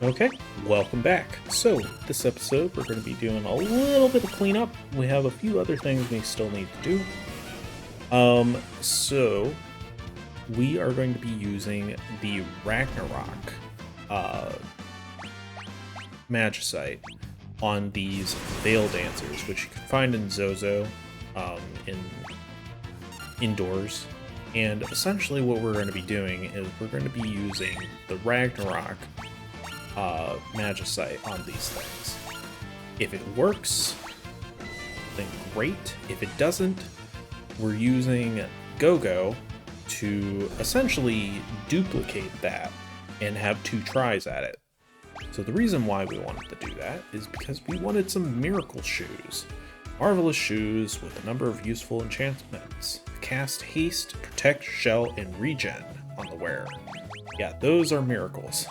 Okay, welcome back. So, this episode we're going to be doing a little bit of cleanup. We have a few other things we still need to do. So we are going to be using the Ragnarok Magicite on these Veil Dancers, which you can find in Zozo, in indoors. And essentially what we're going to be doing is we're going to be using the Ragnarok Magicite on these things. If it works, then great. If it doesn't, we're using Go-Go to essentially duplicate that and have 2 tries at it. So the reason why we wanted to do that is because we wanted some miracle shoes. Marvelous shoes with a number of useful enchantments. Cast haste, protect, shell, and regen on the wearer. Yeah, those are miracles.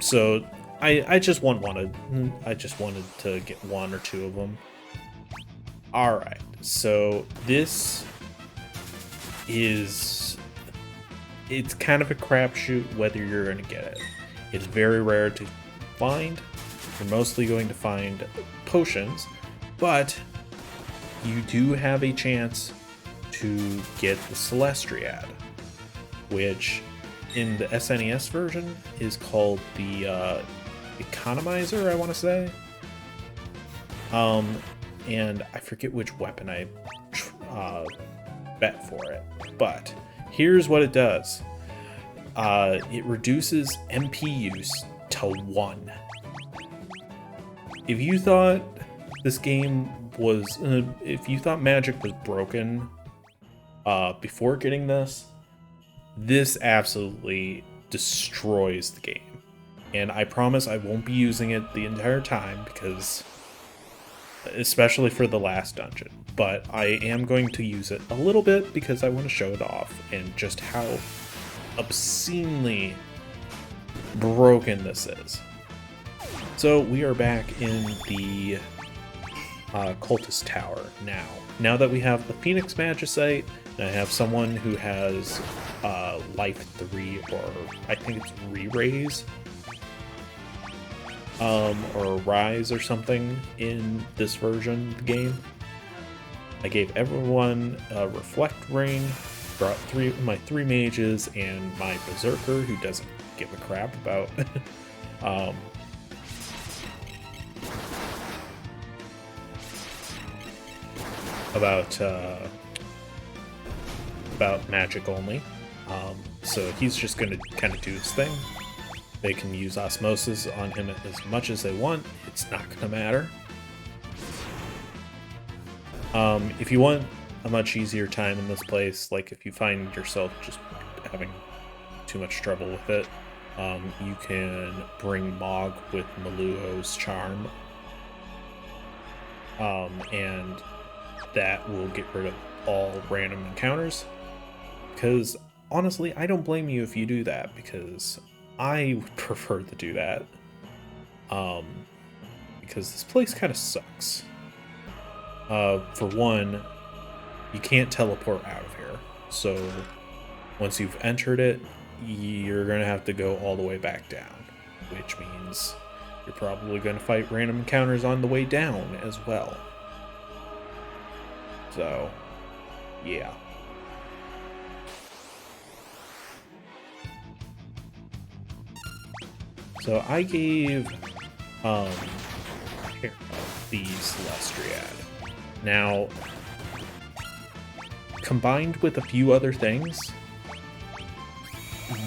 So I just wanted to get 1 or 2 of them. Alright, so this is, it's kind of a crapshoot whether you're going to get it. It's very rare to find. You're mostly going to find potions, but you do have a chance to get the Celestiad, which in the SNES version is called the Economizer, I want to say. And I forget which weapon I bet for it, but here's what it does. It reduces MP use to 1. If you thought this game was, if you thought Magic was broken before getting this, this absolutely destroys the game. And I promise I won't be using it the entire time, because especially for the last dungeon, but I am going to use it a little bit because I want to show it off and just how obscenely broken this is. So we are back in the Cultist Tower now. Now that we have the Phoenix Magicite, and I have someone who has Life 3, or I think it's Re-Raise, or Rise or something in this version of the game. I gave everyone a Reflect Ring, brought my 3 mages and my Berserker, who doesn't give a crap about about magic only. So he's just going to kind of do his thing. They can use Osmosis on him as much as they want. It's not going to matter. If you want a much easier time in this place, like if you find yourself just having too much trouble with it, you can bring Mog with Maluo's Charm. And that will get rid of all random encounters. Because honestly, I don't blame you if you do that, because I would prefer to do that. Because this place kind of sucks. For one, you can't teleport out of here. So once you've entered it, you're going to have to go all the way back down, which means you're probably going to fight random encounters on the way down as well. So, yeah. So I gave here, the Celestiad. Now, combined with a few other things,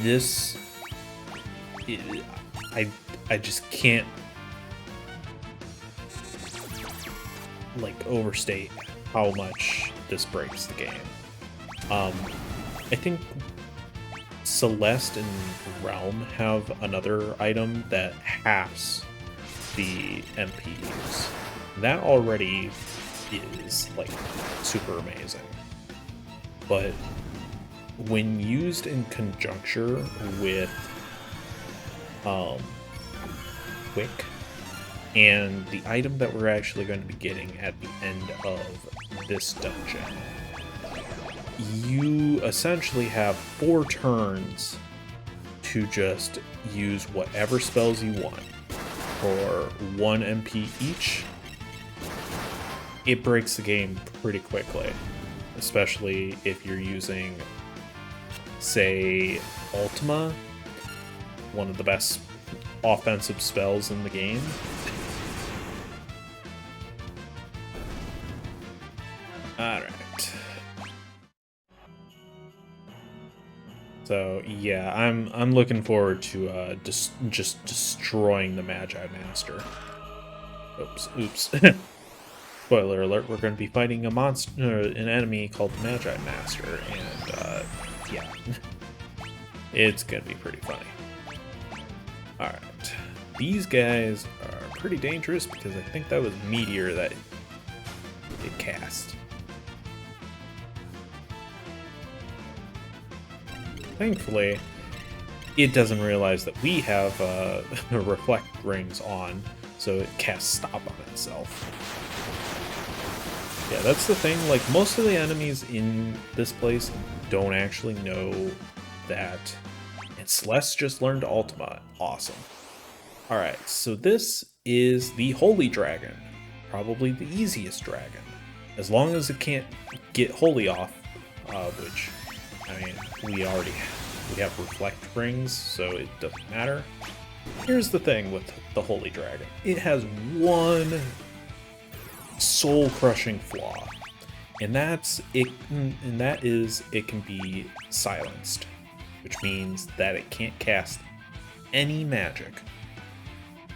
this I just can't like overstate how much this breaks the game. I think Celeste and Realm have another item that halves the MPs. That already is like super amazing. But when used in conjuncture with Quick and the item that we're actually going to be getting at the end of this dungeon, you essentially have 4 turns to just use whatever spells you want for 1 MP each, it breaks the game pretty quickly, especially if you're using, say, Ultima, one of the best offensive spells in the game. Alright. So yeah, I'm looking forward to just destroying the Magi Master. Oops. Spoiler alert, we're going to be fighting a monster, an enemy called the Magi Master, and yeah. It's going to be pretty funny. Alright. These guys are pretty dangerous because I think that was Meteor that it cast. Thankfully, it doesn't realize that we have reflect rings on, so it casts stop on itself. Yeah, that's the thing, like, most of the enemies in this place don't actually know that. And Celeste just learned Ultima. Awesome. Alright, so this is the Holy Dragon. Probably the easiest dragon. As long as it can't get Holy off, which... I mean, we have reflect rings, so it doesn't matter. Here's the thing with the Holy Dragon. It has one soul-crushing flaw, and that is it can be silenced, which means that it can't cast any magic.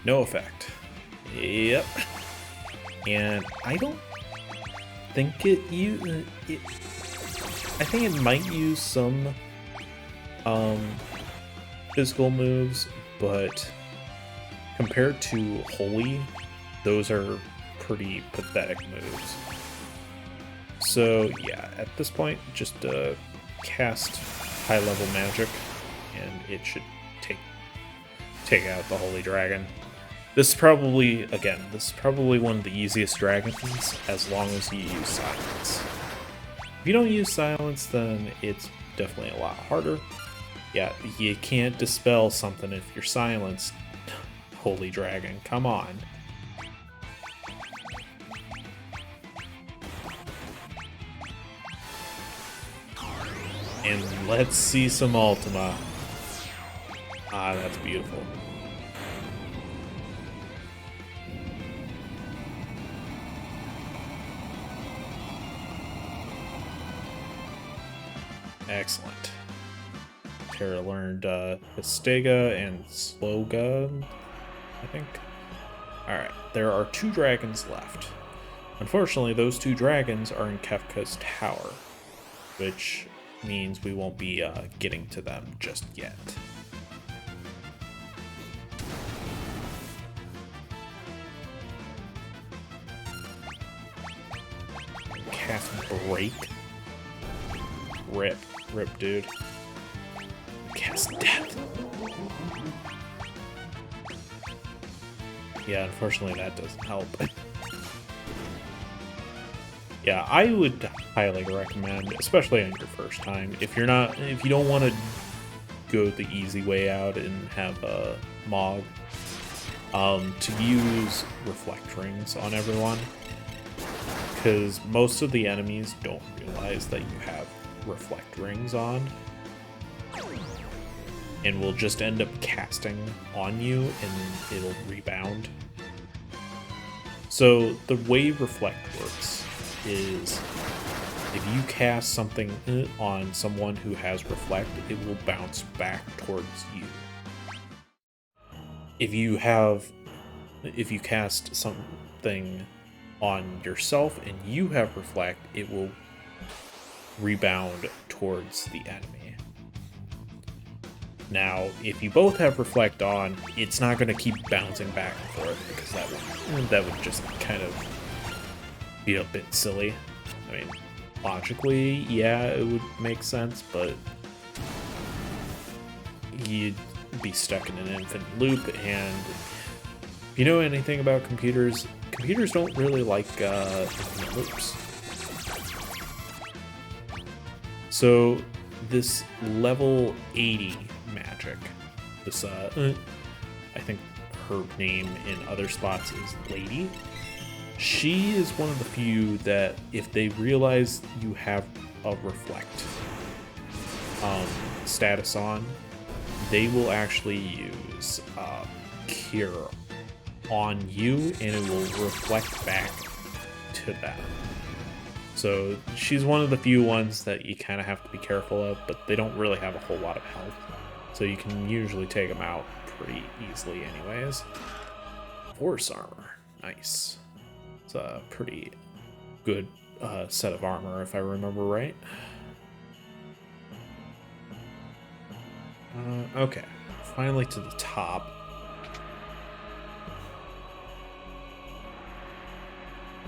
No effect. Yep. And I don't think I think it might use some physical moves, but compared to Holy, those are pretty pathetic moves. So yeah, at this point, just cast high-level magic, and it should take out the Holy Dragon. This is probably one of the easiest dragons, as long as you use silence. If you don't use silence, then it's definitely a lot harder. Yeah, you can't dispel something if you're silenced. Holy Dragon, come on. And let's see some Ultima. Ah, that's beautiful. Excellent. Terra learned Histega and Sloga, I think. Alright, there are 2 dragons left. Unfortunately, those 2 dragons are in Kefka's tower, which means we won't be getting to them just yet. Cast Break. Rip, dude. Cast Death. Yeah, unfortunately that doesn't help. Yeah, I would highly recommend, especially on your first time, if you don't want to go the easy way out and have a Mog, to use reflect rings on everyone, because most of the enemies don't realize that you have reflect rings on, and will just end up casting on you and it'll rebound. So the way reflect works is if you cast something on someone who has reflect, it will bounce back towards you. If you cast something on yourself and you have reflect, it will rebound towards the enemy. Now, if you both have reflect on, it's not going to keep bouncing back and forth, because that would just kind of be a bit silly. I mean, logically, yeah, it would make sense, but you'd be stuck in an infinite loop, and if you know anything about computers don't really like infinite loops. So this level 80 magic This, I think her name in other spots is Lady. She is one of the few that if they realize you have a reflect status on, they will actually use Cure on you, and it will reflect back to them. So she's one of the few ones that you kind of have to be careful of, but they don't really have a whole lot of health, so you can usually take them out pretty easily anyways. Force armor, nice. It's a pretty good set of armor if I remember right. Okay, finally to the top.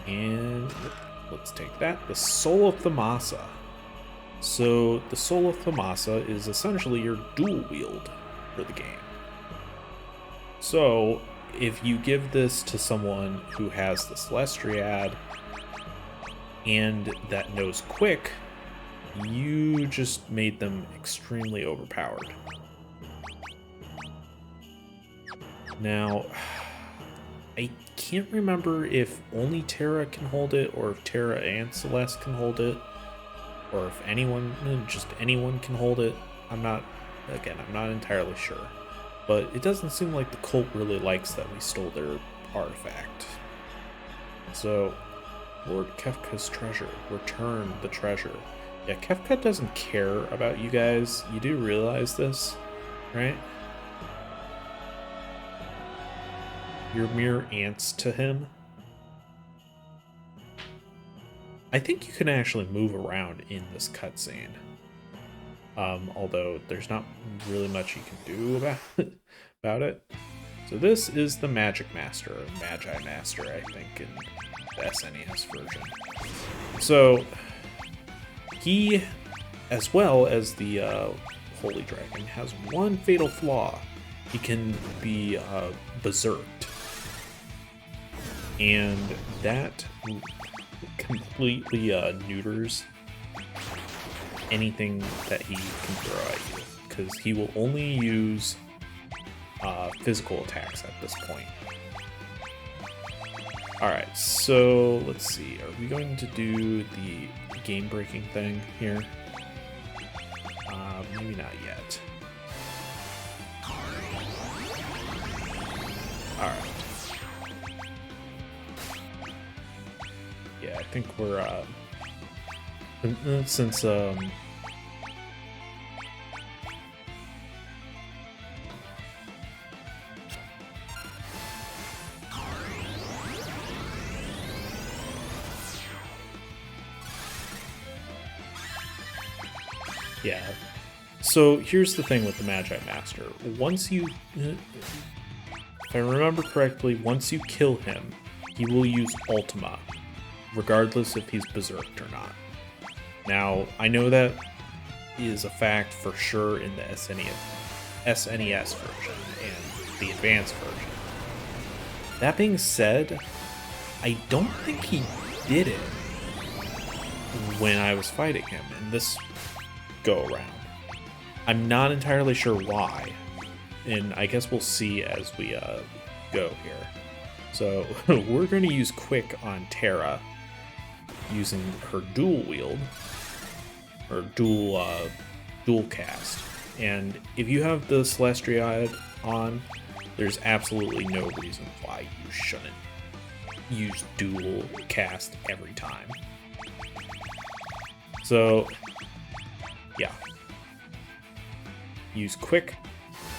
And let's take that. The Soul of Thamasa. So the Soul of Thamasa is essentially your dual wield for the game. So if you give this to someone who has the Celestiad and that knows Quick, you just made them extremely overpowered. Now, I can't remember if only Terra can hold it, or if Terra and Celeste can hold it, or if anyone, just anyone can hold it. I'm not entirely sure. But it doesn't seem like the cult really likes that we stole their artifact. So, Lord Kefka's treasure. Return the treasure. Yeah, Kefka doesn't care about you guys. You do realize this, right? You're mere ants to him. I think you can actually move around in this cutscene. Although there's not really much you can do about it. So this is the Magic Master, or Magi Master, I think, in the SNES version. So he, as well as the Holy Dragon, has one fatal flaw. He can be berserked. And that completely neuters anything that he can throw at you, because he will only use physical attacks at this point. Alright, so let's see. Are we going to do the game-breaking thing here? Maybe not yet. Alright. Yeah, I think we're, since, yeah. So here's the thing with the Magi Master. Once you, if I remember correctly, once you kill him, he will use Ultima, regardless if he's berserked or not. Now, I know that is a fact for sure in the SNES version and the advanced version. That being said, I don't think he did it when I was fighting him in this go-around. I'm not entirely sure why, and I guess we'll see as we go here. So we're going to use Quick on Terra using her dual wield, or dual cast. And if you have the Celestiad on, there's absolutely no reason why you shouldn't use dual cast every time. So yeah, use Quick,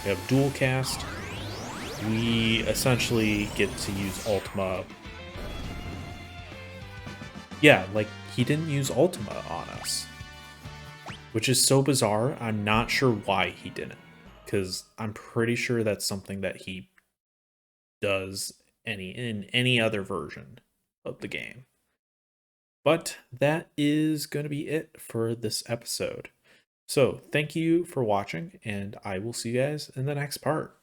we have dual cast, we essentially get to use Ultima. Yeah, like, he didn't use Ultima on us, which is so bizarre. I'm not sure why he didn't, because I'm pretty sure that's something that he does in any other version of the game. But that is going to be it for this episode. So thank you for watching, and I will see you guys in the next part.